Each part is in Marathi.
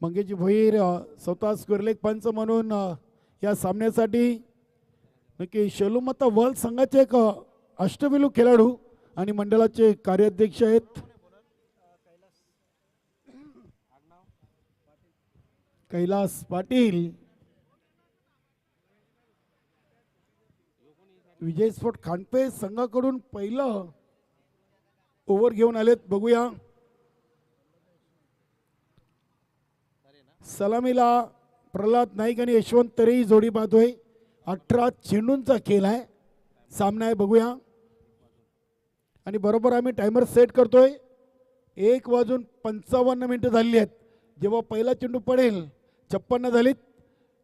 मंगेशजी भोईर स्वतः स्क्वेअरलेग पंच म्हणून या सामन्यासाठी नक्की शेलूमता वर्ल्ड संघाचे एक अष्टविलू खेळाडू आणि मंडळाचे कार्याध्यक्ष आहेत कैलास पाटील. विजय स्पोर्ट खांडपे संघाकडून पहिलं ओव्हर घेऊन आलेत. बघूया सलामीला प्रल्हाद नाईक आणि यशवंत तरे जोडी पाहतोय. 18 चेंडूंचा खेळ आहे, सामना आहे. बघूया आणि बरोबर आम्ही टायमर सेट करतोय. 1:55 झाली आहेत. जेव्हा पहिला चेंडू पडेल 56 झालीत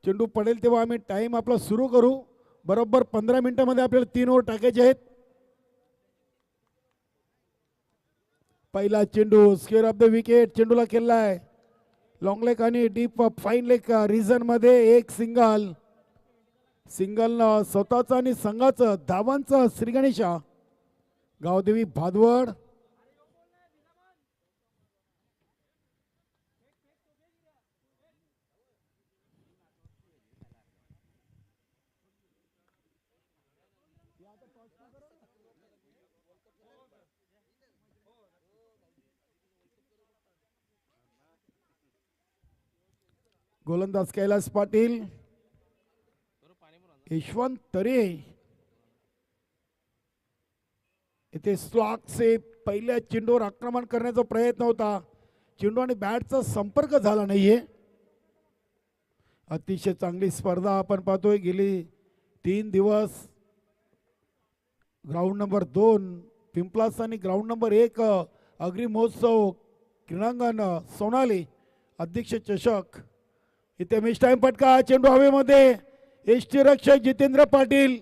चेंडू पडेल तेव्हा आम्ही टाइम आपला सुरू करू. बरोबर 15 मिनिटांमध्ये आपल्याला 3 ओव्हर टाकायचे आहेत. पहिला चेंडू स्क्वेअर ऑफ द विकेट चेंडूला खेळला आहे. लॉंग लेग आणि डीप फाईन लेग रिझन मध्ये एक सिंगल स्वतःचं आणि संघाचं धावांचं श्रीगणेशा गावदेवी भादवड. गोलंदाज कैलास पाटील, यशवंत तरे इथे स्लॉकचे पहिल्या चेंडूवर आक्रमण करण्याचा प्रयत्न होता. चेंडू आणि बॅटचा संपर्क झाला नाहीये. अतिशय चांगली स्पर्धा आपण पाहतोय. गेली 3 दिवस ग्राउंड नंबर 2 पिंपलास आणि ग्राउंड नंबर 1 अग्री महोत्सव क्रीडांगण सोनाली अध्यक्ष चषक इथे मिस टाइम फटका. चेंडू हवेमध्ये. यष्टीरक्षक जितेंद्र पाटील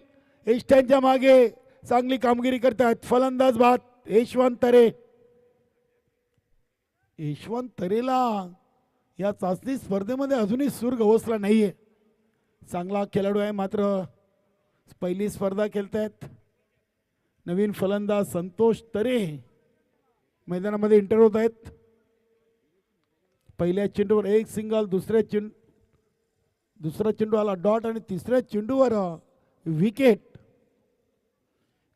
यष्ट्यांच्या मागे चांगली कामगिरी करतात. फलंदाज बाद यशवंत तरे. यशवंत तरेला या चाचणी स्पर्धेमध्ये अजूनही सूर गवसला नाहीये. चांगला खेळाडू आहे मात्र पहिली स्पर्धा खेळतायत. नवीन फलंदाज संतोष तरे मैदानामध्ये एंटर होत आहेत. पहिल्या चेंडूवर एक सिंगल, दुसरा चेंडू आला डॉट आणि तिसऱ्या चेंडूवर विकेट.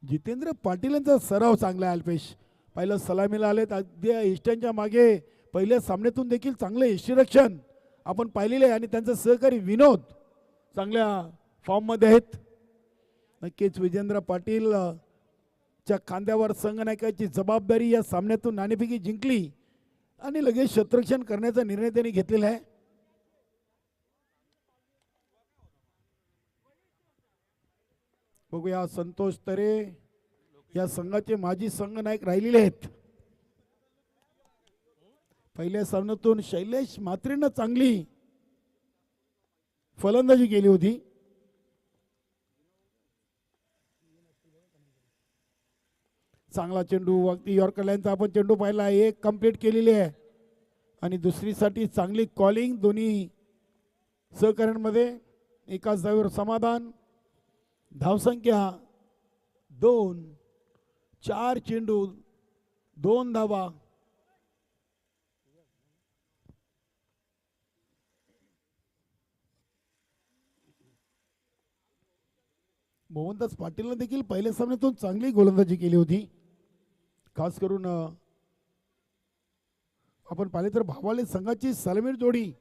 जितेंद्र पाटील यांचा सराव चांगला आहे. अल्पेश पहिलं सलामीला आलेत. अगदी इष्टांच्या मागे पहिल्या सामन्यातून देखील चांगलं यष्टीरक्षण आपण पाहिलेले आहे आणि त्यांचा सहकारी विनोद चांगल्या फॉर्ममध्ये आहेत. नक्कीच विजेंद्र पाटील च्या खांद्यावर संघनायकाची जबाबदारी या सामन्यातून नाणेफेकी जिंकली आणि लगेच क्षेत्ररक्षण करण्याचा निर्णय त्यांनी घेतलेला आहे. बघूया संतोष तरे या संघाचे माजी संघनायक राहिलेले आहेत. पहिल्या सामन्यातून शैलेश म्हात्रेनं चांगली फलंदाजी केली होती. चांगला चेंडू अगदी यॉर्कर लाईनचा आपण चेंडू पाहिला. एक कंप्लीट केलेली आहे आणि दुसरीसाठी चांगली कॉलिंग दोन्ही सहकार्यांमध्ये. एकाच धावेवर समाधान. धावसंख्या 2, 4 चेंडू 2 धावा. मोहनदास पाटीलने देखील पहिल्या सामन्यातून चांगली गोलंदाजी केली होती. खास करून आपण पाहिले तर भावाले संघाची सलामीर जोडी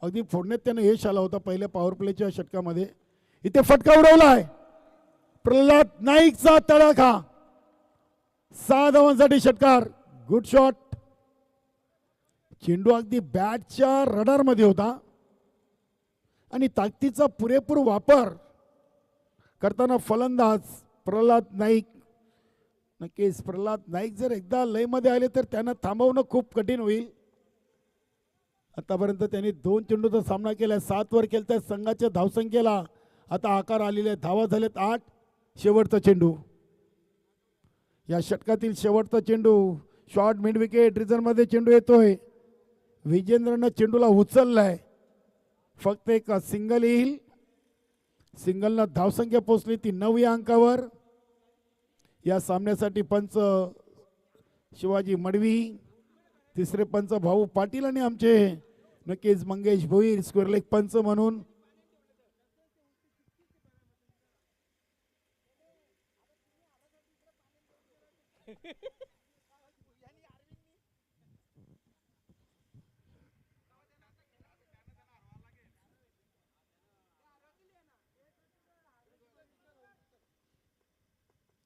अगदी फोडण्यात त्यानं यश आला होता पहिल्या पॉवर प्लेच्या षटकामध्ये. इथे फटका उडवलाय प्रल्हाद नाईकचा तडाखा. 6 धावांसाठी षटकार. Good shot. चेंडू अगदी बॅटच्या रडार मध्ये होता आणि ताकदीचा पुरेपूर वापर करताना फलंदाज प्रल्हाद नाईक. नक्कीच प्रल्हाद नाईक जर एकदा लयमध्ये आले तर त्यांना थांबवणं खूप कठीण होईल. आतापर्यंत त्यांनी 2 चेंडूचा सामना केला. 7 वर केलत्या. संघाच्या धावसंख्येला आता आकार आलेले. धावा झालेत 8. शेवटचा चेंडू या षटकातील शेवटचा चेंडू. शॉर्ट मिड विकेट रिझन मध्ये चेंडू येतोय. विजेंद्रनं चेंडूला उचललाय. फक्त एक सिंगल येईल. सिंगलनं धावसंख्या पोहोचली ती 9 या अंकावर. या सामन्यासाठी पंच शिवाजी मडवी, तिसरे पंच भाऊ पाटील आणि आमचे नक्कीच मंगेश भोईर स्क्वेअर लेग पंच म्हणून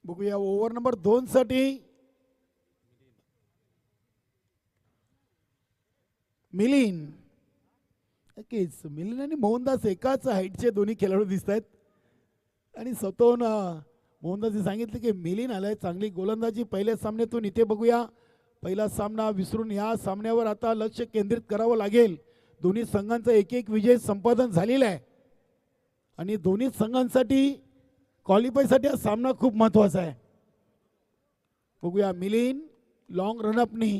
बघूया ओव्हर नंबर 2 साठी मिलिंद. नक्कीच मिलिंद आणि मोहनदास एकाच हाईटचे दोन्ही खेळाडू दिसत आहेत आणि स्वतःहून मोहनदासने सांगितले की मिलिंद आलाय चांगली गोलंदाजी पहिल्या सामन्यातून. इथे बघूया पहिला सामना विसरून या सामन्यावर आता लक्ष केंद्रित करावं लागेल. दोन्ही संघांचा एक एक विजय संपादन झालेला आहे आणि दोन्ही संघांसाठी क्वालिफायसाठी हा सामना खूप महत्त्वाचा आहे. बघूया मिलिंद लॉंग रनअपनी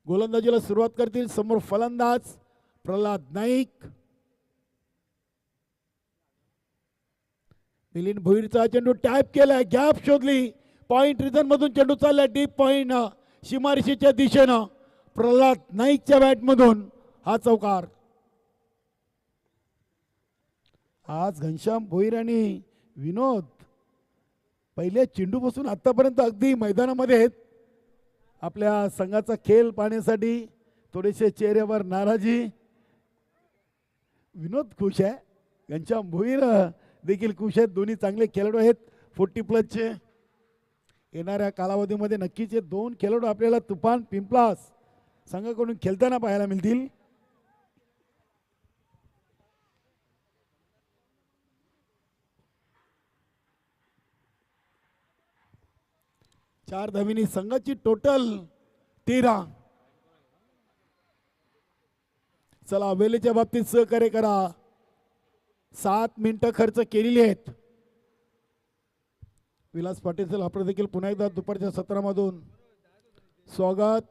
गोलंदाजीला सुरुवात करतील. समोर फलंदाज प्रल्हाद नाईक. मिलिंद भोईरचा चेंडू टॅप केलाय, गॅप शोधली, पॉइंट रिझन मधून चेंडू चाललाय डीप पॉइंट सीमारेषेच्या दिशेनं. प्रल्हाद नाईकच्या बॅट मधून हा चौकार. आज घनश्याम भोईर आणि विनोद पहिल्या चेंडूपासून आतापर्यंत अगदी मैदानामध्ये आहेत. आपल्या संघाचा खेळ पाहण्यासाठी थोडेसे चेहऱ्यावर नाराजी. विनोद खुश आहे, घनश्याम भोईर देखील खुश आहेत. दोन्ही चांगले खेळाडू आहेत 40+चे. येणाऱ्या कालावधीमध्ये नक्कीच हे दोन खेळाडू आपल्याला तुफान पिंपलास संघाकडून खेळताना पाहायला मिळतील. चार धावींनी संघाची टोटल 13. चला वेळेच्या बाबतीत सहकार्य करा. 7 मिनिटं खर्च केलेली आहेत. विलास पाटील सर आपलं देखील पुन्हा एकदा दुपारच्या सत्रामधून स्वागत.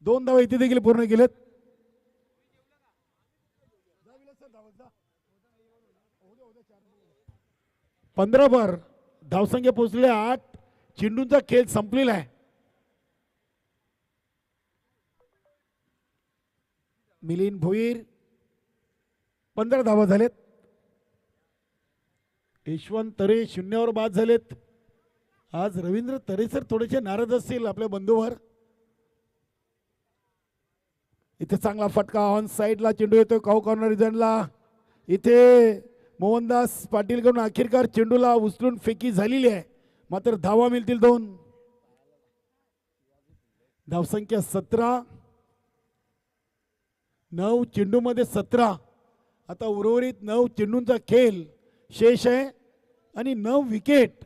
दोन धावा इथे देखील पूर्ण केलेत. 15 धावसंख्या पोहोचले 8. चेंडूंचा खेळ संपलेला आहे. मिलिंद भोईर 15 धावा झालेत. यशवंत तरे 0वर बाद झालेत. आज रवींद्र तरे सर थोडेसे नाराज असतील आपल्या बंधूवर. इथे चांगला फटका ऑन साइडला चेंडू येतोय काऊ कॉर्नर रिजनला. इथे मोहनदास पाटील कडून अखेरकार चेंडूला उचलून फेकी झालेली आहे, मात्र धावा मिळतील 2. धावसंख्या 17. 9 चेंडूमध्ये 17. आता उर्वरित 9 चेंडूंचा खेळ शेष आहे आणि 9 विकेट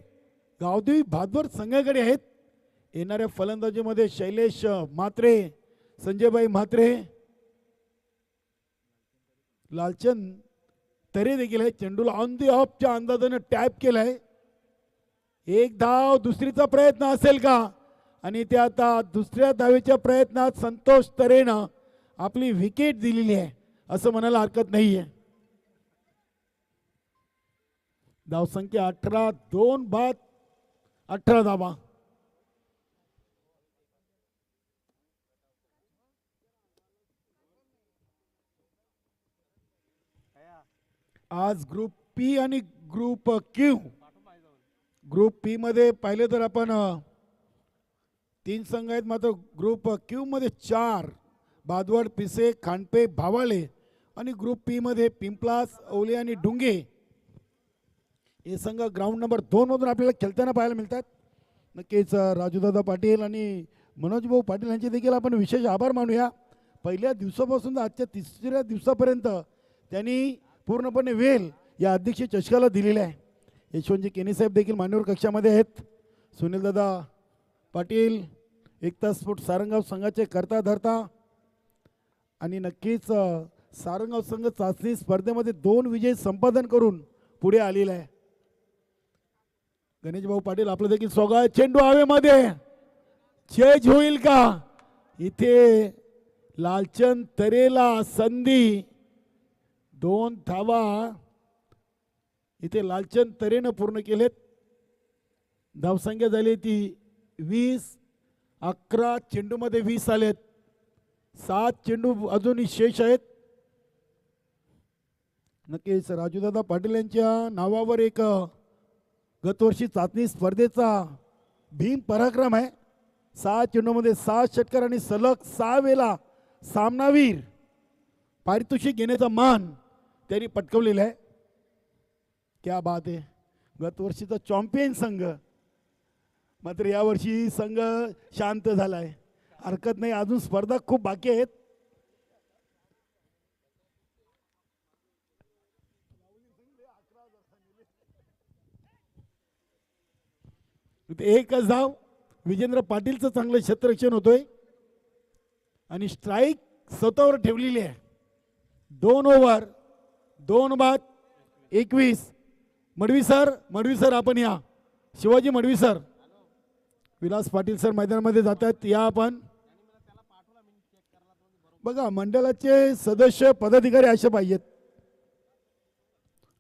गावदेवी भादवर संघाकडे आहेत. येणाऱ्या फलंदाजीमध्ये शैलेश म्हात्रे, संजयभाई म्हात्रे, लालचंद तरे देखील आहे. चेंडूला ऑन दी ऑफच्या अंदाजाने टॅप केलाय. एक धाव दुसरीचा प्रयत्न असेल का? आणि ते आता दुसऱ्या धावेच्या प्रयत्नात संतोष तरेनं आपली विकेट दिलेली आहे असं म्हणायला हरकत नाहीये. धावसंख्या 18. 2 बाद 18 धावा. आज ग्रुप पी आणि ग्रुप क्यू. ग्रुप पी मध्ये पाहिले तर आपण 3 संघ आहेत, मात्र ग्रुप क्यू मध्ये 4 बादवड, पिसे, खांडपे, भावाळे आणि ग्रुप पी मध्ये पिंपलास, ओले आणि डुंगे हे संघ ग्राउंड नंबर 2 मधून आपल्याला खेळताना पाहायला मिळतात. नक्कीच राजूदादा पाटील आणि मनोज भाऊ पाटील यांचे देखील आपण विशेष आभार मानूया. पहिल्या दिवसापासून आजच्या 3ऱ्या दिवसापर्यंत त्यांनी पूर्णपणे वेल या अध्यक्ष चषकाला दिलेला आहे. यशवंतजी केनी साहेब देखील मान्यवर कक्षामध्ये आहेत. सुनीलदादा पाटील एकता स्पोर्ट सारंगाव संघाचे करता धरता आणि नक्कीच सारंगाव संघ चाचणी स्पर्धेमध्ये 2 विजय संपादन करून पुढे आलेला आहे. गणेश भाऊ पाटील आपलं देखील स्वागत. चेंडू हवेमध्ये चेज होईल का? इथे लालचंद तरेला संधी. 2 धावा इथे लालचंद तरेनं पूर्ण केलेत. धावसंख्या झाली ती 20. 11 चेंडूमध्ये 20 आलेत. 7 चेंडू अजूनही शेष आहेत. नक्कीच राजूदादा पाटील यांच्या नावावर एक गतवर्षी चाचणी स्पर्धेचा भीम पराक्रम आहे. 6 चेंडूमध्ये 6 षटकार आणि सलग 6 वेळा सामनावीर पारितोषिक घेण्याचा मान त्यांनी पटकवलेला आहे. क्या बात आहे. गतवर्षीचा चॅम्पियन संघ, मात्र यावर्षी संघ शांत झालाय. हरकत नाही, अजून स्पर्धा खूप बाकी आहेत. एकच धाव. विजेंद्र पाटीलचं चांगलं क्षेत्ररक्षण होतोय आणि स्ट्राईक स्वतःवर ठेवलेली आहे. 2 ओव्हर 2 बाद 21. मडवी सर आपण या. शिवाजी मडवी सर. विलास पाटील सर मैदानामध्ये जातात. या आपण बघा, मंडळाचे सदस्य पदाधिकारी असे पाहिजेत.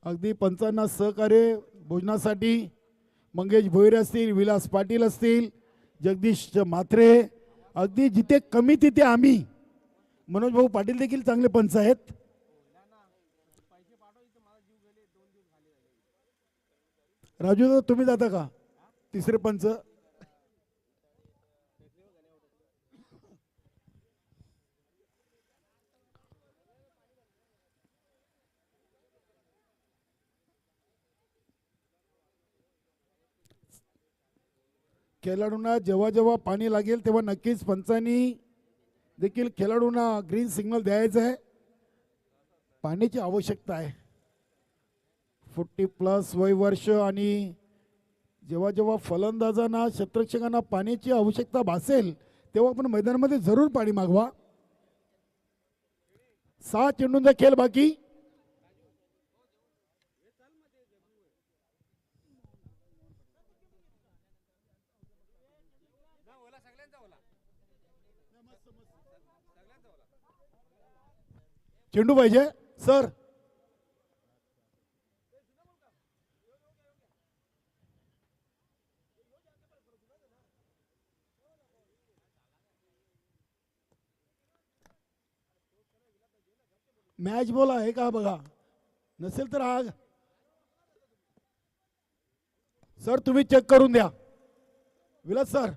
अगदी पंचांना सहकार्य भोजनासाठी मंगेश भोईर असतील, विलास पाटील असतील, जगदीश म्हात्रे, अगदी जिथे कमी तिथे आम्ही. मनोज भाऊ पाटील देखील चांगले पंच आहेत. राजू तुम्ही जाता का तिसरे पंच? खेळाडूंना जेव्हा जेव्हा पाणी लागेल तेव्हा नक्कीच पंचांनी देखील खेळाडूंना ग्रीन सिग्नल द्यायचं आहे. पाण्याची आवश्यकता आहे. 40+ वय वर्ष आणि जेव्हा जेव्हा फलंदाजांना क्षेत्ररक्षकांना पाण्याची आवश्यकता भासेल तेव्हा आपण मैदानामध्ये जरूर पाणी मागवा. 6 चेंडूंचा खेळ बाकी. चेंडू पाहिजे सर. मॅच बॉल आहे का बघा, नसेल तर आग सर तुम्ही चेक करून द्या. विलास सर.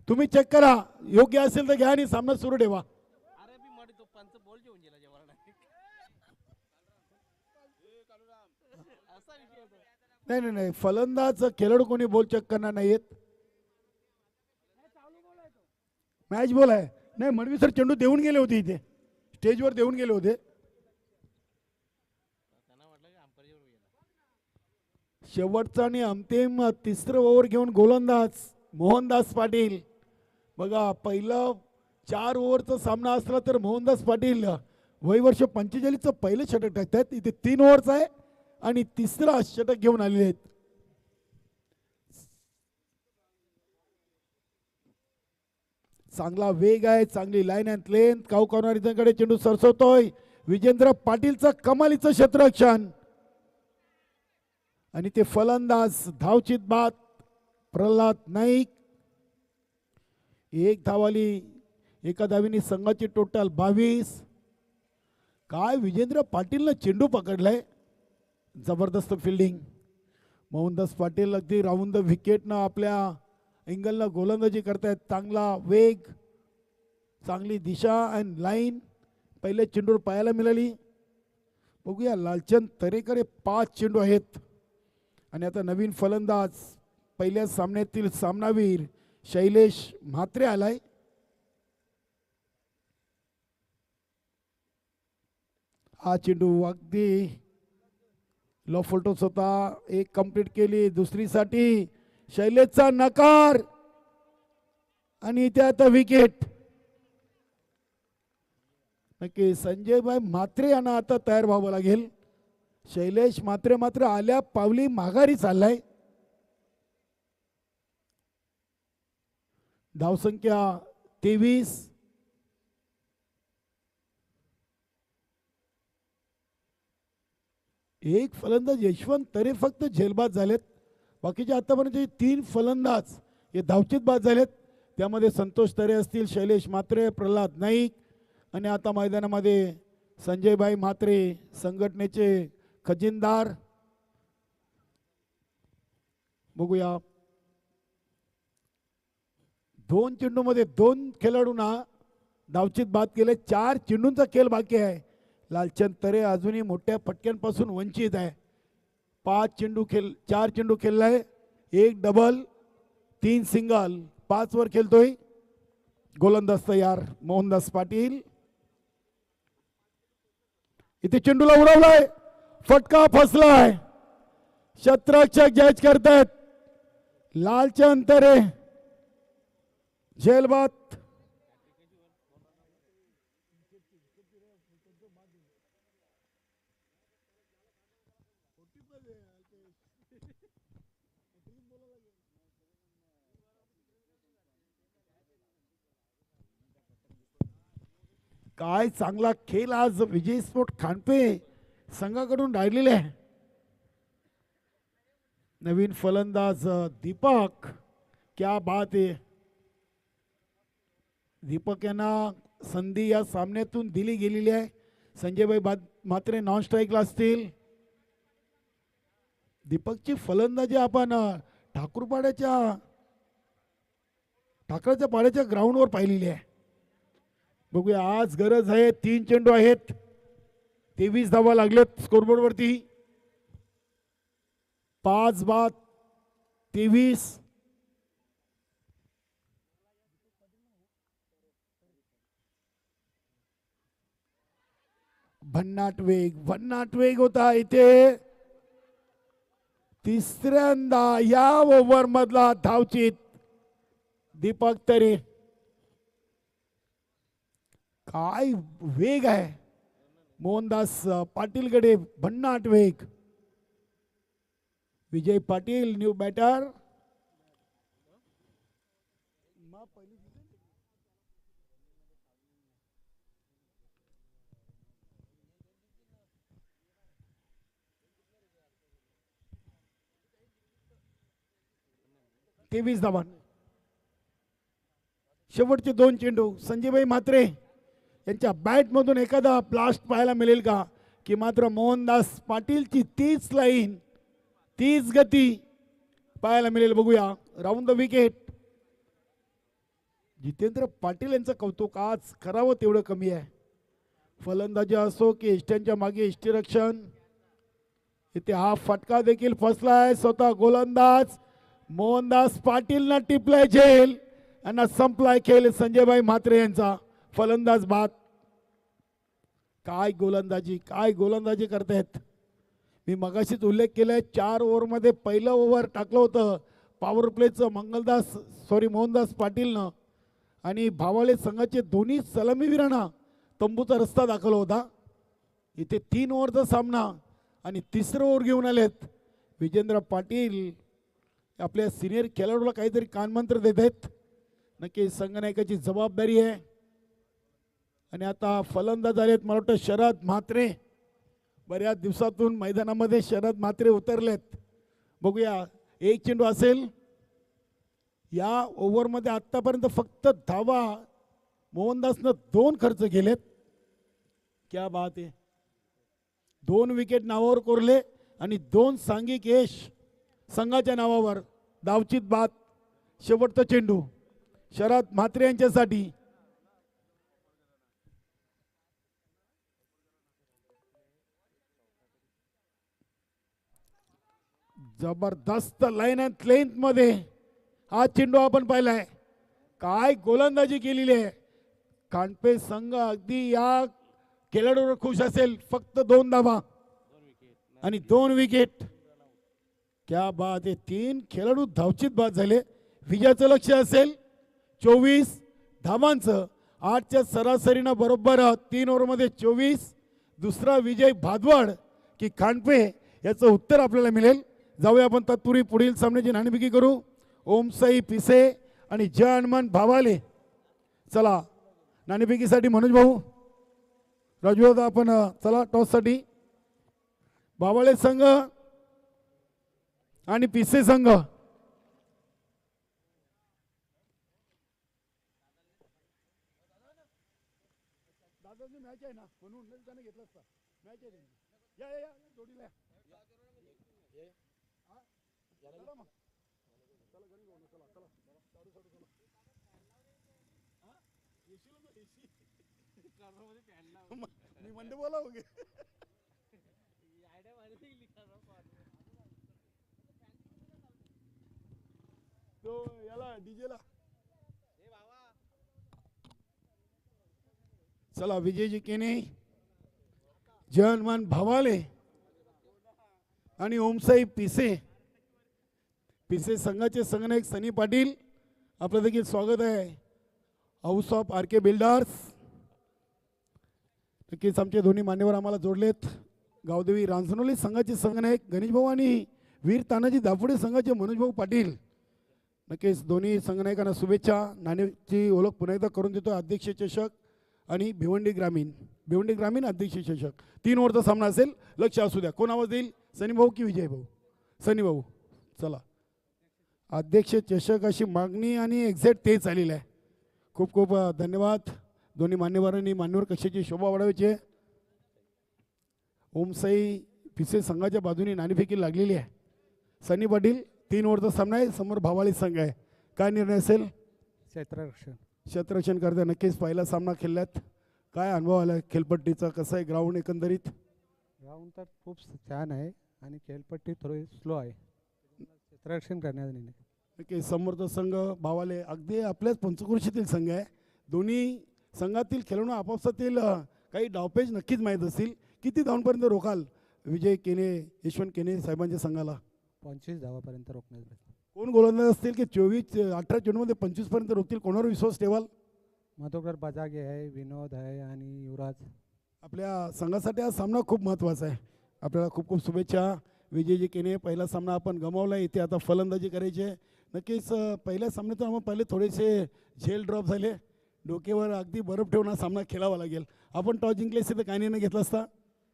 तुम्ही चेक करा, योग्य असेल तर घ्या आणि सामना सुरू ठेवा. नाही नाही, फलंदाज खेळाडू कोणी बॉल चेक करणार नाहीत. मॅच बॉल आहे. नाही, मडवी सर चेंडू देऊन गेले होते, इथे स्टेजवर देऊन गेले होते. शेवटचा आणि अंतिम तिसरं ओव्हर घेऊन गोलंदाज मोहनदास पाटील. बघा, पहिलं 4 ओव्हरचा सामना असला तर मोहनदास पाटील वयवर्ष 45चं पहिलं षटक टाकतात. इथे 3 ओव्हरचा आहे आणि तिसरा षटक घेऊन आलेले आहेत. चांगला वेग आहे, चांगली लाईन अँड लेंथ. काउकॉर्नरकडे चेंडू सरसवतोय. विजेंद्र पाटीलचं कमालीचं क्षेत्ररक्षण आणि ते फलंदाज धावचित बाद प्रल्हाद नाईक. 1 धाव आली. एका धावीने संघाची टोटल 22. काय विजेंद्र पाटीलनं चेंडू पकडलाय. जबरदस्त फिल्डिंग. मोहनदास पाटील अगदी राऊंड द विकेटनं आपल्या एंगलनं गोलंदाजी करतायत. चांगला वेग, चांगली दिशा अँड लाईन पहिले चेंडूवर पाहायला मिळाली. बघूया, लालचंद तरेकर हे 5 चेंडू आहेत आणि आता नवीन फलंदाज पहिल्या सामन्यातील सामनावीर शैलेश म्हात्रे आलाय. हा चेंडू अगदी लो फुलटोस होता. 1 कंप्लीट केली. दुसरीसाठी शैलेशचा नकार आणि इथे आता विकेट. नक्की संजयभाई म्हात्रे यांना आता तयार व्हावं लागेल. शैलेश म्हात्रे मात्र आल्या पावली माघारी चाललाय. धावसंख्या 23. एक फलंदाज यशवंत तरे फक्त झेलबाद झालेत. बाकीचे आतापर्यंत 3 फलंदाज हे धावचीत बाद झालेत. त्यामध्ये संतोष तरे असतील, शैलेश म्हात्रे, प्रल्हाद नाईक आणि आता मैदानामध्ये संजयभाई म्हात्रे संघटनेचे खजिनदार. बघूया 2 चेंडूमध्ये 2 खेळाडूंना धावचीत बाद केले. 4 चेंडूंचा खेळ बाकी आहे. लालचंद तरे अजूनही मोठ्या फटक्यांपासून वंचित आहे. 4 चेंडू खेळलाय, 1 डबल 3 सिंगल, 5 वर खेळतोय. गोलंदाज तयार मोहनदास पाटील. इथे चेंडूला उडवलाय, फटका फसलाय. क्षेत्ररक्षक जज करतायत. लालचंद तरे झेलबाद. काय चांगला खेळ आज विजय स्पोर्ट खांडपे संघाकडून राहिलेले आहे. नवीन फलंदाज दीपक, क्या बात आहे. दीपक यांना संधी या सामन्यातून दिली गेलेली आहे. संजयभाई म्हात्रे नॉन स्ट्राईकला असतील. दीपकची फलंदाजी आपण ठाकरच्या पाड्याच्या ग्राउंडवर पाहिलेली आहे. बघूया आज गरज आहे. 3 चेंडू आहेत, 23 धावा लागलेत स्कोरबोर्ड वरती. 5 बाद 23. भन्नाट वेग होता इथे. तिसऱ्यांदा या ओव्हर मधला धावचीत दीपक तरे. काय वेग आहे मोहनदास पाटीलकडे, भन्नाट वेग. Vijay Patil new batter. तेवीस धावा. शेवटचे 2 चेंडू. संजयभाई म्हात्रे यांच्या बॅटमधून एखादा ब्लास्ट पाहायला मिळेल का, की मात्र मोहनदास पाटीलची 30 लाईन 30 गती पाहायला मिळेल. बघूया round the wicket. Jitendra Patil यांचं कौतुक आज करावं तेवढं कमी आहे. फलंदाजी असो की इष्ट्यांच्या मागे इष्टिरक्षण. इथे हा फटका देखील फसलाय. स्वतः गोलंदाज मोहनदास पाटीलना टिपलाय झेल आणि संपलाय खेळ संजयभाई म्हात्रे यांचा. फलंदाज बाद. काय गोलंदाजी करतायत. मी मगाशीच उल्लेख केलाय 4 ओव्हरमध्ये पहिलं ओव्हर टाकलं होतं पॉवर प्लेचं मोहनदास पाटीलनं आणि भावाळे संघाचे दोन्ही सलामीवीरांना तंबूचा रस्ता दाखवला होता. इथे 3 ओव्हरचा सामना आणि 3रं ओव्हर घेऊन आलेत. विजेंद्र पाटील आपल्या सिनियर खेळाडूला काहीतरी कानमंत्र देत आहेत. नक्की संघनायकाची जबाबदारी आहे. आणि आता फलंदाज आलेत मला वाटतं शरद म्हात्रे. बऱ्याच दिवसातून मैदानामध्ये शरद म्हात्रे उतरलेत. बघूया 1 चेंडू असेल. या ओव्हरमध्ये आतापर्यंत फक्त धावा मोहनदासनं 2 खर्च केलेत. क्या बात आहे. 2 विकेट नावावर कोरले आणि 2 सांघिक यश संघाच्या नावावर. धावचीत बाद. शेवटचा चेंडू शरद म्हात्रे यांच्यासाठी. जबरदस्त लाईन अँड लेंथ मध्ये हा चेंडू आपण पाहिलाय. काय गोलंदाजी केलेली आहे. खांडपे संघ अगदी या खेळाडूवर खुश असेल. फक्त 2 धावा आणि 2 विकेट. क्या बात आहे. 3 खेळाडू धावचीत बाद झाले. विजयाचं लक्ष असेल 24 धावांचं. 8च्या सरासरीनं बरोबर 3 ओव्हरमध्ये 24. दुसरा विजय भादवड की खांडपे याचं उत्तर आपल्याला मिळेल. जाऊया आपण तत्पूर्वी पुढील सामन्याची नाणेफेकी करू. ओमसाई पिसे आणि जय हनुमान भावाले. चला नाणेफेकीसाठी मनोज भाऊ राजू आपण चला टॉससाठी. बावाळे संघ आणि पिसे संघ. मॅच आहे ना म्हणून त्याने घेतला असता. मॅच आहे या या या जोडीला चला मग चला घरी जाऊ चला चला साडू साडू चला येशील ना येशी कारमध्ये पॅनला मी म्हणते बोला होगे तो याला डीजेला चला विजयजी केने जयमान भावाले आणि ओमसाई पिसे पिसे संघाचे संघनायक सनी पाटील आपलं देखील स्वागत आहे. House of R K Builders नक्कीच आमचे दोन्ही मान्यवर आम्हाला जोडलेत. गावदेवी रांजणोली संघाचे संघनायक गणेश भाऊ आणि वीर तानाजी दाफोडे संघाचे मनोज भाऊ पाटील. नक्कीच दोन्ही संघनायकांना शुभेच्छा. नाणेची ओळख पुन्हा एकदा करून देतो. अध्यक्ष चषक आणि भिवंडी ग्रामीण अध्यक्ष चषक 3 ओव्हरचा सामना असेल. लक्ष असू द्या. कोण आवाज देईल? सनी भाऊ की विजय भाऊ? सनी भाऊ. चला अध्यक्ष चषक अशी मागणी आणि एक्झॅक्ट तेच आलेलं आहे. खूप खूप धन्यवाद. दोन्ही मान्यवरांनी मान्यवर कशाची शोभा वाढवायची आहे. ओमसाई पिसे संघाच्या बाजूने नाणेफेकी लागलेली आहे. सनी पाटील 3 ओव्हरचा सामना आहे. समोर भावाली संघ आहे. काय निर्णय असेल? क्षेत्ररक्षण करता. नक्कीच पहिला सामना खेळल्यात. काय अनुभव आला खेळपट्टीचा? कसं आहे ग्राउंड एकंदरीत? ग्राउंड तर खूप छान आहे आणि खेळपट्टी थोडी स्लो आहे. क्षेत्ररक्षण करण्याचा निर्णय. नक्की समोरचा संघ भावाले अगदी आपल्याच पंचक्रोशीतील संघ आहे. दोन्ही संघातील खेळाडू आपापसातील काही डावपेच नक्कीच माहीत असतील. किती धावांपर्यंत रोखाल विजय केने यशवंत केने साहेबांच्या संघाला? 25 धावापर्यंत रोखण्याचा. कोण गोलंदाज असतील की 18 चेंडूमध्ये 25 पर्यंत रोखतील? कोणावर विश्वास ठेवाल? मधुकर बजागे आहे, विनोद आहे आणि युवराज. आपल्या संघासाठी हा सामना खूप महत्त्वाचा आहे. आपल्याला खूप खूप शुभेच्छा. विजयजी केने पहिला सामना आपण गमावला. इथे आता फलंदाजी करायची आहे. नक्कीच पहिल्या सामन्यातून आम्हाला पहिले थोडेसे झेल ड्रॉप झाले. डोक्यावर अगदी बर्फ ठेवून हा सामना खेळावा लागेल. आपण टॉस जिंकले असते तर काय निर्णय घेतला असता?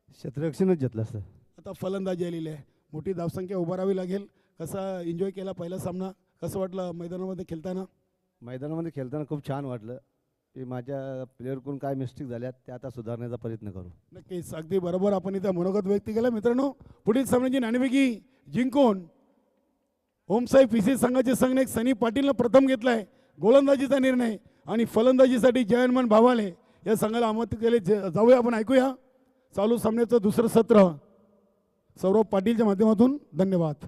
क्षेत्ररक्षणच घेतलं असतं. आता फलंदाजी आलेली आहे. मोठी धावसंख्या उभारावी लागेल. कसा एन्जॉय केला पहिला सामना? कसं वाटलं मैदानामध्ये खेळताना? मैदानामध्ये खेळताना खूप छान वाटलं. की माझ्या प्लेअरकडून काय मिस्टेक झाल्यात ते आता सुधारण्याचा प्रयत्न करू. नक्कीच अगदी बरोबर आपण इथं मनोगत व्यक्त केलं. मित्रांनो पुढील सामन्याची नाणेफेकी जिंकून ओमसाई पिसे संघाचे संघनायक सनी पाटीलनं प्रथम घेतलाय गोलंदाजीचा निर्णय आणि फलंदाजीसाठी जयमान भावाले या संघाला आमंत्रित केले. जाऊया आपण ऐकूया चालू सामन्याचं दुसरं सत्र सौरभ पाटीलच्या माध्यमातून. धन्यवाद.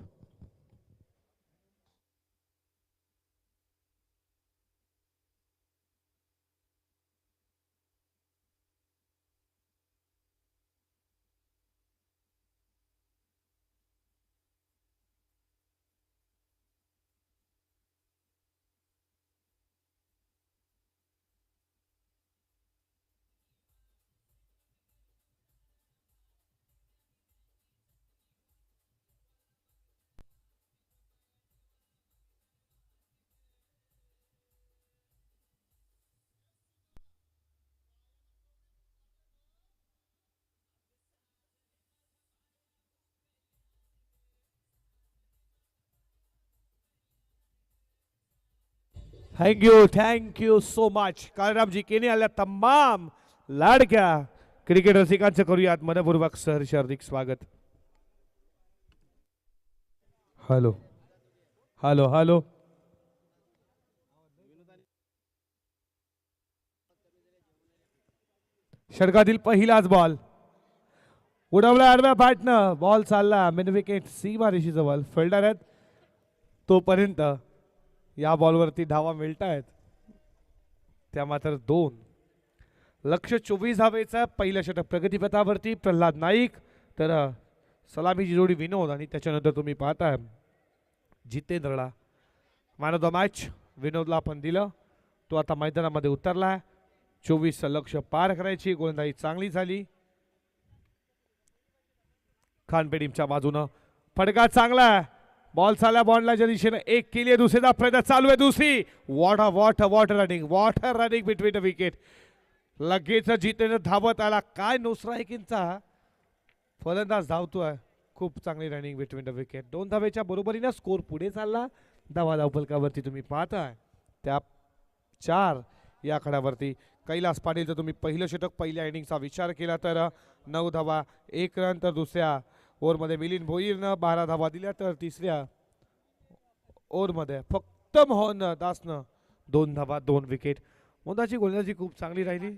Thank you so much. काळरामजी केने आल्या तमाम लाडक्या क्रिकेट रसिकांचं करूयात मनपूर्वक सहर्ष हार्दिक स्वागत. Hello hello hello. षटकातील पहिलाच बॉल उडवला आडव्या बॅटनं. बॉल चालला मिड विकेट सीमा रेषेजवळ. फिल्डर आहेत तोपर्यंत या बॉलवरती धावा मिळत आहेत त्या मात्र 2. लक्ष 24 धावेचा पहिल्या षटक प्रगतीपथावरती प्रल्हाद नाईक. तर सलामीची जोडी विनोद आणि त्याच्यानंतर तुम्ही पाहताय जितेंद्रला मॅन ऑफ द मॅच. विनोदला आपण दिलं. तो आता मैदानामध्ये उतरलाय. 24 लक्ष पार करायची. गोलंदाजी चांगली झाली. खानपेडीमच्या बाजूनं फटका चांगला आहे. बॉल चालला बॉन्डलाच्या दिशेने. एक केली. दुसरीचा प्रयत्न चालू आहे. दुसरी. Water running between the wicket. लगेच जितेंद्र धावत आला. काय नो स्ट्रायकिंगचा फलंदाज धावतोय. खूप चांगली रनिंग बिटवीन द विकेट. 2 धावेच्या बरोबरीनं स्कोर पुढे चालला. धावा धावफलकावरती तुम्ही पाहताय त्या 4 या आकड्यावरती. कैलास पाटीलचं तुम्ही पहिलं षटक पहिल्या इनिंगचा विचार केला तर 9 धावा 1 रन, तर दुसऱ्या ओव्हरमध्ये मिलिंद भोईरनं 12 धावा दिल्या, तर तिसऱ्या ओव्हरमध्ये फक्त मोहन दासनं 2 धावा 2 विकेट. मोहनदासची गोलंदाजी खूप चांगली राहिली.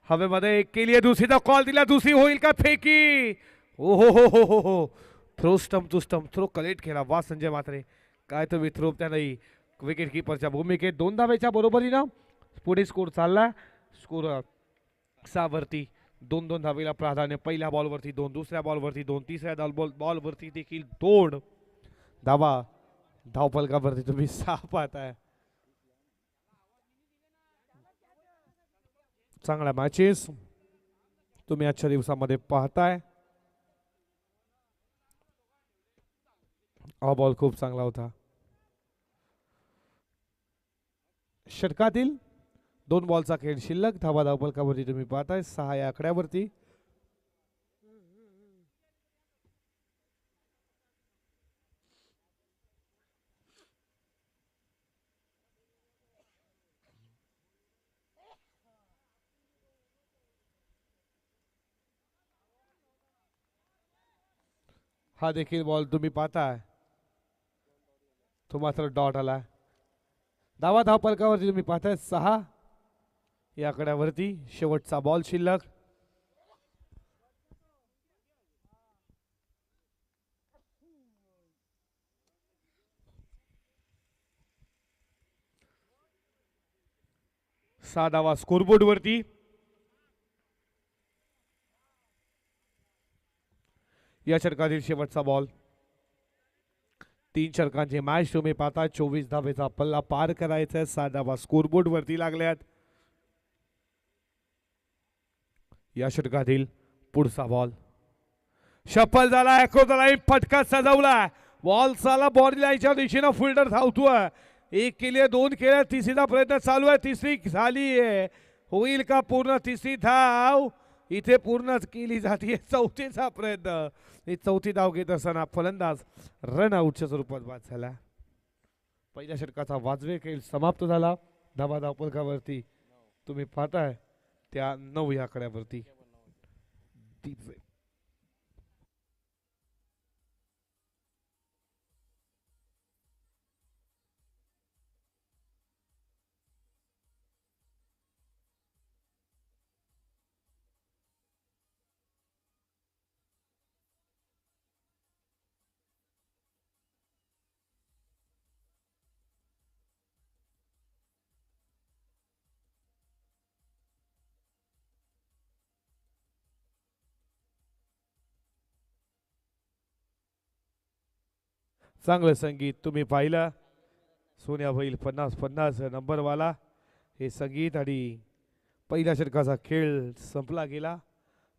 हवेमध्ये एक केली आहे, दुसरीचा कॉल दिला, दुसरी होईल का फेकी. ओ हो throw stump to stump, throw collect केला. वा संजय म्हात्रे, काय तो विथ्रो त्यानंही विकेट किपरच्या भूमिकेत. 2 धावेच्या बरोबरीनं पुढे स्कोर चालला. स्कोर 6 वरती 2-2 धावेला प्राधान्य. पहिल्या बॉलवरती 2, दुसऱ्या बॉलवरती 2, तिसऱ्या बॉलवरती देखील 2 धावा धावफलकावरती तुम्ही 6 पाहताय. चांगल्या मॅचेस तुम्ही आजच्या दिवसामध्ये पाहताय. हा बॉल खूप चांगला होता. षटकातील 2 बॉलचा खेळ शिल्लक. धावा धावफलकावरती तुम्ही पाहताय 6 या आकड्यावरती. हा देखील बॉल तुम्ही पाहताय, तो मात्र डॉट आला. धावा धावफलकावरती तुम्ही पाहताय 6 या आकड्यावरती. शेवटचा बॉल शिल्लक. सहा धावा स्कोरबोर्ड वरती. या षटकातील शेवटचा बॉल. 3 षटकांची मॅच तुम्ही पाहता. 24 धावेचा पल्ला पार करायचा आहे. 6 धावा स्कोरबोर्ड वरती लागल्यात. या षटकातील पुढचा बॉल. शफल झाला, ॲक्रो झाला, फटका सजवला. बॉल चाला बॉडी लाईनच्या दिशेनं फिल्डर धावतोय. 1 केली, 2 केल्या, तिसरीचा प्रयत्न चालू आहे. तिसरी झाली आहे, होईल का पूर्ण तिसरी धाव. इथे पूर्णच केली जाते. चौथीचा प्रयत्न. ही चौथी धाव घेत असताना फलंदाज रन आउटच्या स्वरूपात बाद झाला. पहिल्या षटकाचा वाजवे खेळ समाप्त झाला. धावा धावफलकावरती तुम्ही पाहताय त्या 9 या आकड्यावरती. चांगलं संगीत तुम्ही पाहिलं. सोन्या होईल 50-50 नंबरवाला हे संगीत. आणि पहिल्या षटकाचा खेळ संपला गेला.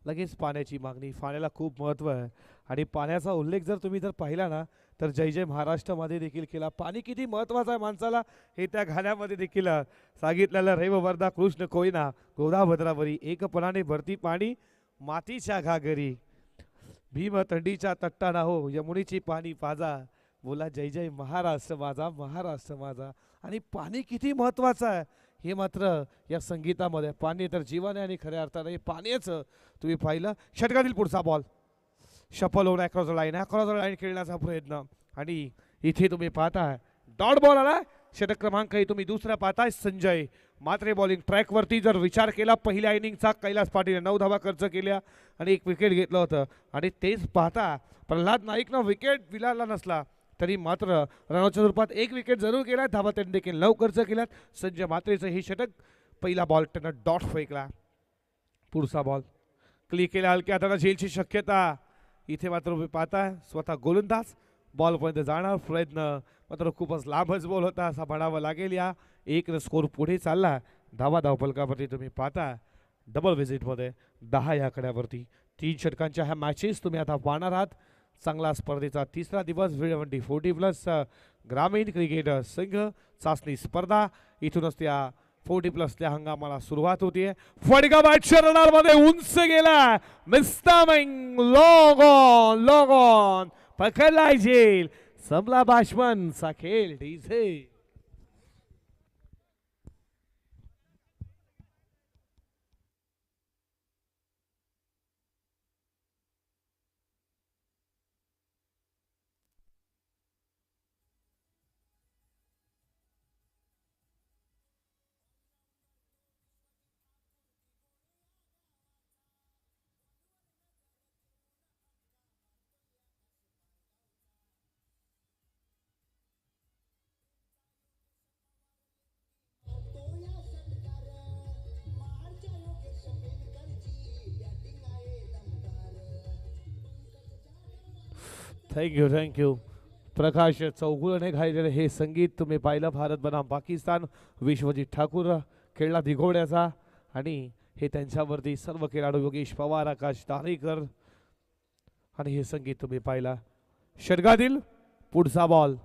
लगेच पाण्याची मागणी. पाण्याला खूप महत्त्व आहे आणि पाण्याचा उल्लेख जर पाहिला ना तर जय जय महाराष्ट्रामध्ये देखील केला. पाणी किती महत्त्वाचं आहे माणसाला हे त्या गाण्यामध्ये देखील सांगितलेलं. रैव वर्धा कृष्ण कोयना गोदाभद्रावरी एकपणाने भरती पाणी मातीच्या घागरी. भीम थंडीच्या तट्टाना हो यमुनीची पाणी पाजा. बोला जय जय महाराष्ट्र माझा, महाराष्ट्र माझा. आणि पाणी किती महत्त्वाचं आहे हे मात्र या संगीतामध्ये. पाणी तर जीवन आहे आणि खऱ्या अर्थाने हे पाण्याचं तुम्ही पाहिलं. षटकातील पुढचा बॉल. शफल होऊन अक्रॉस लाईन खेळण्याचा प्रयत्न. आणि इथे तुम्ही पाहताय डॉट बॉल आला. षटक क्रमांकही तुम्ही दुसरा पाहताय. संजय मात्रे बॉलिंग ट्रॅकवरती जर विचार केला पहिल्या इनिंगचा कैलास पाटील 9 धावा खर्च केल्या आणि 1 विकेट घेतलं होतं. आणि तेच पाहता प्रल्हाद नाईकनं विकेट विलाला नसला तरी मात्र रनआउटच्या स्वरूपात 1 विकेट जरूर केला. धावा त्यांनी देखील 9 खर्च केल्यात. संजय मात्रेचं हे षटक. पहिला बॉल त्यानं डॉट फेकला. पुढचा बॉल क्लिक केला. हलक्या हाताला झेलची शक्यता. इथे मात्र तुम्ही पाहताय स्वतः गोलंदाज बॉलपर्यंत जाणार प्रयत्न मात्र खूपच लांबच बॉल होता असं म्हणावं लागेल. या 1 स्कोर पुढे चालला. धावा धावफलकावरती तुम्ही पाहता डबल विजिटमध्ये 10 या आकड्यावरती. 3 षटकांच्या ह्या मॅचेस तुम्ही आता पाहणार आहात. चांगला स्पर्धेचा 3रा दिवस. 40+ ग्रामीण क्रिकेट संघ चाचणी स्पर्धा इथूनच त्या 40+ त्या हंगामाला सुरुवात होतीये. फडका बॅट मध्ये उंच गेला, मिस्टामिंग लॉग ऑन पकडला जेल, संपला बाशमन चा खेळ डीजे. थँक्यू प्रकाश चौगुळने घातलेलं हे संगीत तुम्ही पाहिलं. भारत बनाम पाकिस्तान, विश्वजित ठाकूर खेळला दिघोड्याचा आणि हे त्यांच्यावरती सर्व खेळाडू योगेश पवार, आकाश दारेकर आणि हे संगीत तुम्ही पाहिला. षटकातील पुढचा बॉल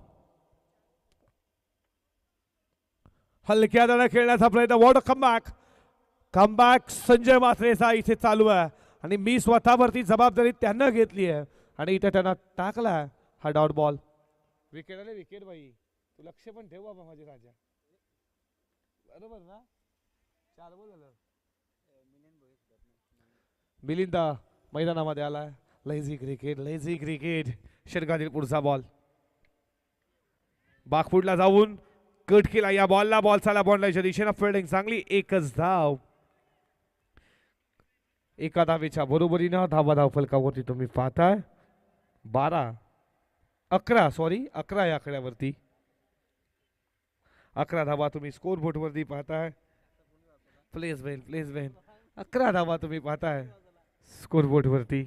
हलक्या दळा खेळण्याचा प्रयत्न. वॉट कमबॅक संजय मात्रेचा इथे चालू आहे आणि मी स्वतःवरती जबाबदारी त्यांना घेतली आहे आणि इथे त्यांना टाकला हा डॉट बॉल. विकेट आले, विकेट बाई, तू लक्ष पण ठेव बाबा माझे राजा. बरोबर ना, 4 बॉल झालं. मिलिंद मैदानामध्ये आलाय. लेझी क्रिकेट षटकातील पुढचा बॉल बागफुटला जाऊन कट केला या बॉलला. बॉल चाला बॉन्डलाच्या दिशेनं, फिल्डिंग चांगली, एकच धाव. एका धावेच्या बरोबरीनं धाव फलकावरती तुम्ही पाहताय 11 या आकड्यावरती 11 धावा तुम्ही स्कोर बोर्ड वरती पाहताय. प्लेस वेन 11 धावा तुम्ही पाहताय स्कोर बोर्ड वरती.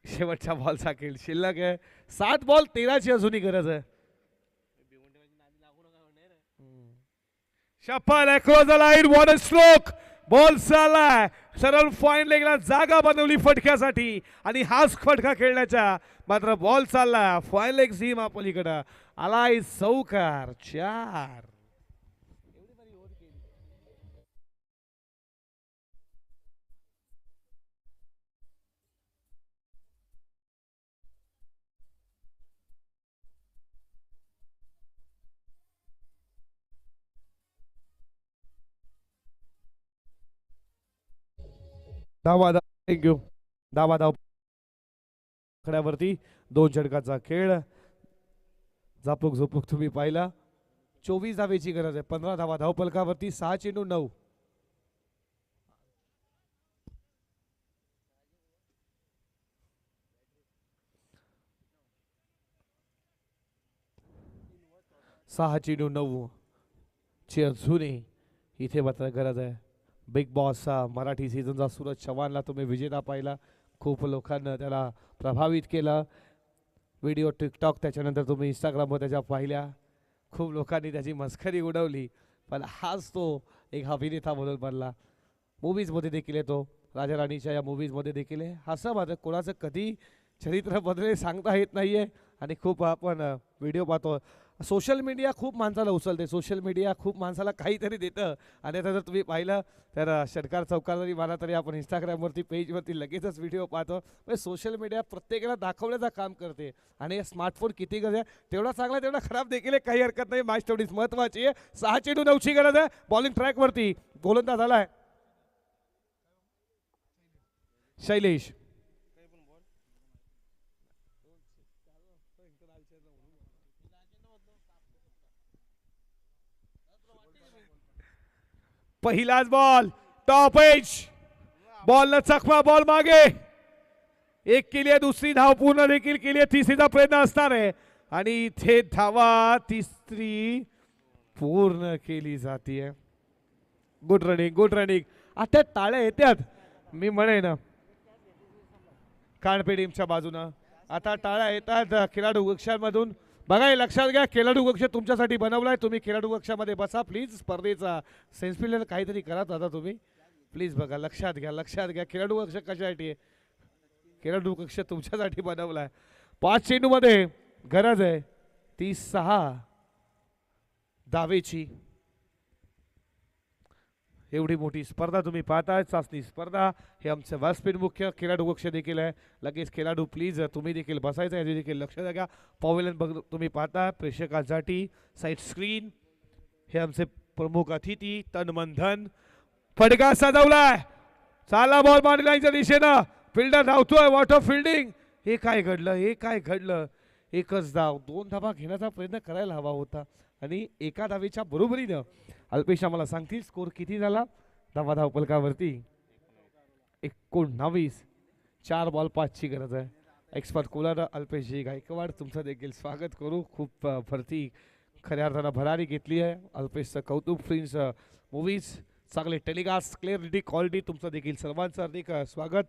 शेवटच्या बॉलचा खेळ शिल्लक आहे. 7 बॉल 13ची अजूनही गरज आहे. Shuffle across the line, what a stroke. Ball चाललाय सरळ फाईन लेगला, जागा बनवली फटक्यासाठी आणि हाच फटका खेळण्याचा. मात्र बॉल चालला फाईन लेग सीमा पलीकडे आलाय. चौकार 4. थँक्यू. धाव आकड्यावरती 2 षटकाचा खेळ. झोपूक तुम्ही पाहिला. 24 धावेची गरज आहे. 15 धावा धावफलकावरती. 6 चेंडू 9. ची अजूनही इथे मात्र गरज आहे. बिग बॉसचा मराठी सीझनचा सूरज चव्हाणला तुम्ही विजेता पाहिला. खूप लोकांना त्याला प्रभावित केलं. व्हिडिओ टिकटॉक त्याच्यानंतर तुम्ही इंस्टाग्रामवर त्याच्या पाहिल्या. खूप लोकांनी त्याची मस्करी उडवली, पण हाच तो एक अभिनेता म्हणून बनला. मूवीजमध्ये देखील येतो, राजा राणीच्या या मूवीजमध्ये देखील आहे. असं मात्र कोणाचं कधी चरित्र बदले सांगता येत नाही आहे. आणि खूप आपण व्हिडिओ पाहतो. सोशल मीडिया खूप माणसाला उचलते, सोशल मीडिया खूप माणसाला काहीतरी देतं. आणि आता जर तुम्ही पाहिलं तर षटकार चौकार जरी मारा तरी आपण इंस्टाग्रामवरती पेजवरती लगेचच व्हिडिओ पाहतो. म्हणजे सोशल मीडिया प्रत्येकाला दाखवण्याचं काम करते. आणि स्मार्टफोन किती गरज आहे, तेवढा चांगला तेवढा खराब देखील आहे. काही हरकत नाही, मॅच तेवढीच महत्त्वाची आहे. 6 चेंडू 9ची गरज आहे. बॉलिंग ट्रॅकवरती गोलंदाज आलाय शैलेश. पहिलाच बॉल टॉप एज. बॉल न चकमा, बॉल मागे. 1 केली आहे, दुसरी धाव पूर्ण देखील केली आहे. तिसरीचा प्रयत्न असणार आहे आणि इथे धावा तिसरी पूर्ण केली जाते. Good running. आता टाळ्या येतात, मी म्हणेन कानपे टीमच्या बाजूनं आता टाळ्या येतात खेळाडू कक्षामधून. बघा, हे लक्षात घ्या, खेळाडू कक्ष तुमच्यासाठी बनवलाय. तुम्ही खेळाडू कक्षामध्ये बसा प्लीज. स्पर्धेचा सेन्सिबल काहीतरी करा आता तुम्ही प्लीज. बघा, लक्षात घ्या खेळाडू कक्ष कशासाठी आहे. खेळाडू कक्ष तुमच्यासाठी बनवलाय. 5 चेंडूमध्ये गरज आहे ती 6 धावेची. एवढी मोठी स्पर्धा तुम्ही पाहताय, चाचणी स्पर्धा. हे आमचे व्यासपीठ मुख्य खेळाडू कक्ष देखील आहे. लगेच खेळाडू प्लीज तुम्ही देखील बसायचं, याची देखील लक्ष द्या. पॉवेलियन बघ तुम्ही पाहताय प्रेक्षकांसाठी साईड स्क्रीन. हे आमचे प्रमुख अतिथी तन मन धन. फटका सजवलाय, चाला बॉल मारलायच्या दिशेनं, फिल्डर धावतोय. Water fielding. हे काय घडलं, हे काय घडलं. एकच धाव, 2 धावा घेण्याचा प्रयत्न करायला हवा होता आणि एका धावेच्या बरोबरीनं अल्पेश आम्हाला सांगतील स्कोर किती झाला धावा धावपलकावरती. 19. 4 बॉल 5ची गरज आहे. एक्सपर्ट कोलर अल्पेशजी गायकवाड तुमचं देखील स्वागत करू. खूप भरती खऱ्या अर्थानं भरारी घेतली आहे. अल्पेशचं कौतुक. फ्रिन्स मूवीज चांगले टेलिकास्ट, क्लिअरिटी, क्वालिटी तुमचं देखील सर्वांचं हार्दिक स्वागत.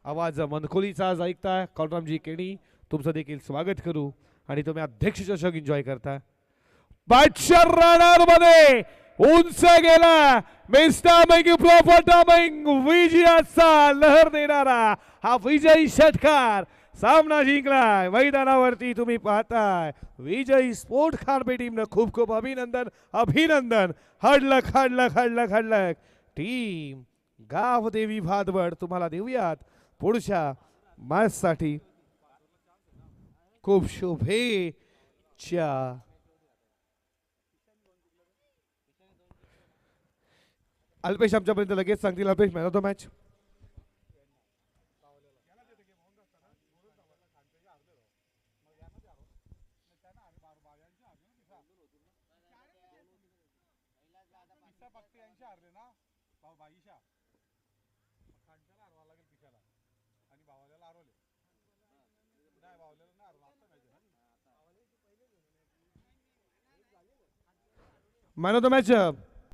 आवाज मनखोलीचा आज ऐकताय कॉलरामजी केणी तुमचं देखील स्वागत करू. आणि तुम्ही अध्यक्ष चषक एन्जॉय करताय. बॅटशर रनर मध्ये उंच गेला मिस्टर मेगी प्रॉपर टायमिंग. विजयाचा लहर देणारा हा विजयी षटकार सामना जिंकलाय. मैदानावरती तुम्ही पाहताय विजयी स्पोर्ट खारबे टीमनं खूप खूप अभिनंदन, अभिनंदन. हडलक हडलक हडलक हडलक टीम गावदेवी भादवड. तुम्हाला देऊयात पुढच्या मॅचसाठी खूप शुभेच्छा. अल्पेश आमच्यापर्यंत लगेच सांगतील. Alpesh man of the match. Man of the match